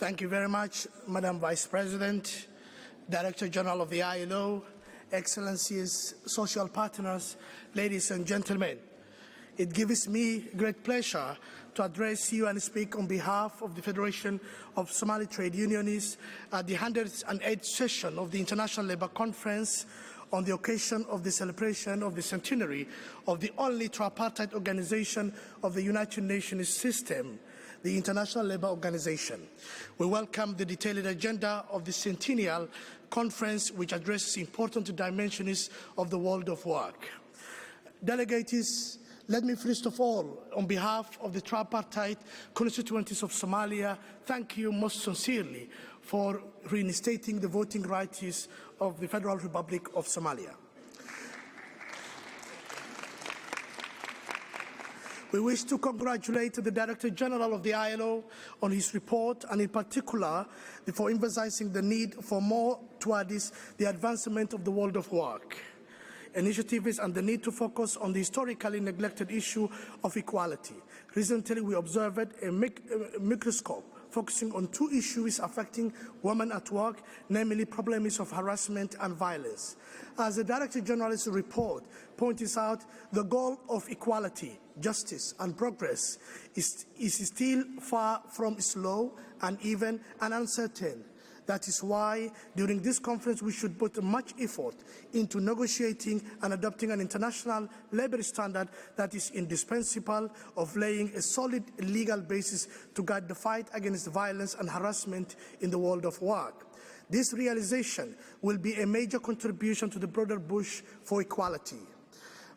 Thank you very much, Madam Vice President, Director General of the ILO, Excellencies, social partners, ladies and gentlemen. It gives me great pleasure to address you and speak on behalf of the Federation of Somali Trade Unionists at the 108th session of the International Labour Conference on the occasion of the celebration of the centenary of the only tripartite organization of the United Nations system, the International Labour Organization. We welcome the detailed agenda of the centennial conference, which addresses important dimensions of the world of work. Delegates, let me first of all, on behalf of the tripartite constituencies of Somalia, thank you most sincerely for reinstating the voting rights of the Federal Republic of Somalia. We wish to congratulate the Director General of the ILO on his report, and in particular for emphasizing the need for more towards the advancement of the world of work initiatives and the need to focus on the historically neglected issue of equality. Recently, we observed a microscope focusing on two issues affecting women at work, namely problems of harassment and violence. As the Director General's report points out, the goal of equality, justice and progress is still far from slow and even and uncertain. That is why, during this conference, we should put much effort into negotiating and adopting an international labor standard that is indispensable of laying a solid legal basis to guide the fight against violence and harassment in the world of work. This realization will be a major contribution to the broader push for equality.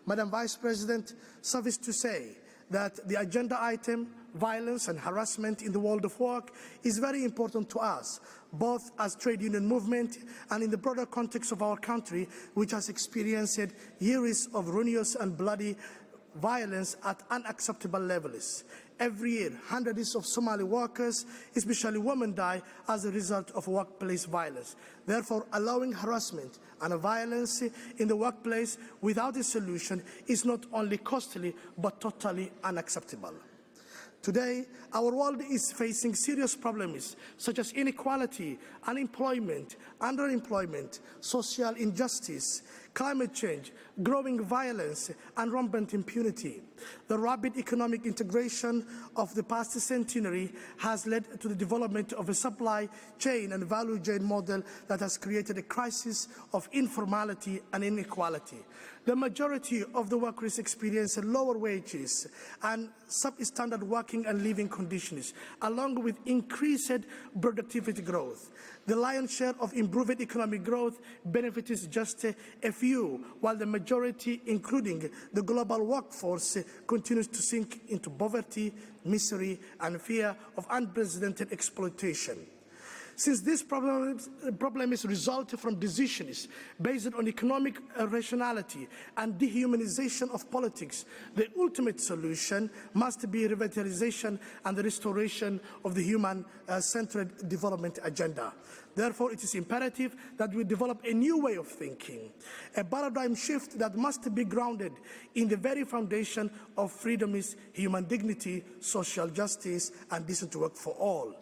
Madam Vice President, suffice to say that the agenda item, violence and harassment in the world of work, is very important to us, both as trade union movement and in the broader context of our country, which has experienced years of ruinous and bloody violence at unacceptable levels. Every year, hundreds of Somali workers, especially women, die as a result of workplace violence. Therefore, allowing harassment and violence in the workplace without a solution is not only costly, but totally unacceptable. Today, our world is facing serious problems such as inequality, unemployment, underemployment, social injustice, climate change, growing violence, and rampant impunity. The rapid economic integration of the past centenary has led to the development of a supply chain and value chain model that has created a crisis of informality and inequality. The majority of the workers experience lower wages and substandard working and living conditions, along with increased productivity growth. The lion's share of improved economic growth benefits just a few, while the majority, including the global workforce, continues to sink into poverty, misery, and fear of unprecedented exploitation. Since these problems result from decisions based on economic rationality and dehumanization of politics, the ultimate solution must be revitalization and the restoration of the human-centered development agenda. Therefore, it is imperative that we develop a new way of thinking, a paradigm shift that must be grounded in the very foundation of freedoms, human dignity, social justice, and decent work for all.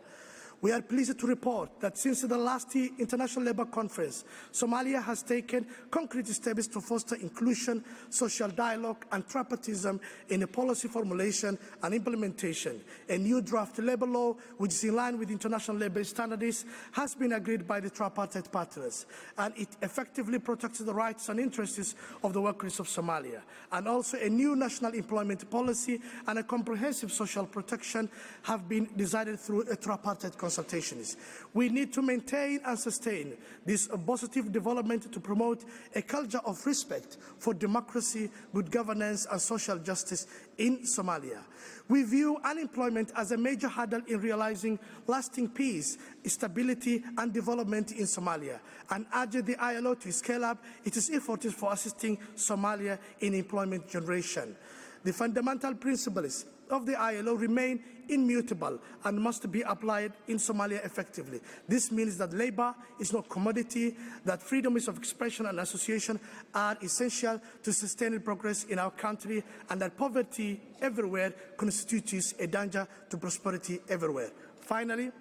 We are pleased to report that since the last International Labour Conference, Somalia has taken concrete steps to foster inclusion, social dialogue, and tripartism in a policy formulation and implementation. A new draft labour law, which is in line with international labour standards, has been agreed by the tripartite partners, and it effectively protects the rights and interests of the workers of Somalia. And also a new national employment policy and a comprehensive social protection have been decided through a tripartite consultations. We need to maintain and sustain this positive development to promote a culture of respect for democracy, good governance, and social justice in Somalia. We view unemployment as a major hurdle in realizing lasting peace, stability, and development in Somalia, and urge the ILO to scale up its efforts for assisting Somalia in employment generation. The fundamental principles of the ILO remain immutable and must be applied in Somalia effectively. This means that labor is not a commodity, that freedoms of expression and association are essential to sustain progress in our country, and that poverty everywhere constitutes a danger to prosperity everywhere. Finally,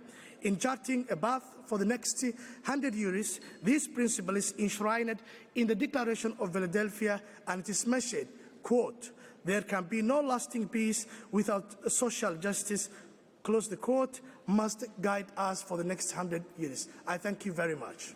In charting a path for the next 100 years, this principle is enshrined in the Declaration of Philadelphia, and it is mentioned, quote, "There can be no lasting peace without social justice," close the quote, must guide us for the next 100 years. I thank you very much.